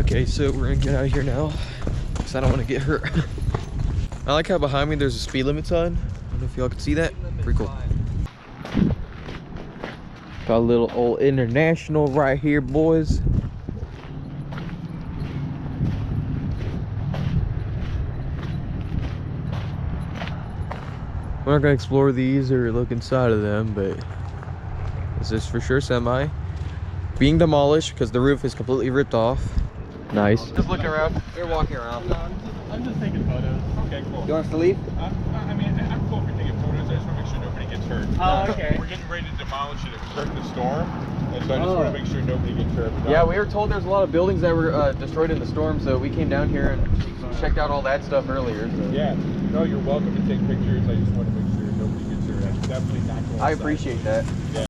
Okay, so we're gonna get out of here now because I don't want to get hurt. I like how behind me there's a speed limit sign. I don't know if y'all can see that. Pretty cool. Got a little old International right here, boys. We're not gonna explore these or look inside of them, but this is for sure semi being demolished because the roof is completely ripped off. Nice. Just looking around. We're walking around. I'm just taking photos. Okay, cool. You want us to leave? I mean, I'm cool for taking photos. I just want to make sure nobody gets hurt. Oh, okay. We're getting ready to demolish it. It was hurt in the storm, and so I just want to make sure nobody gets hurt. Yeah, we were told there's a lot of buildings that were destroyed in the storm, so we came down here and checked out all that stuff earlier. So. Yeah. No, you're welcome to take pictures. I just want to make sure nobody gets hurt. I'm definitely not going. I appreciate that. Yeah.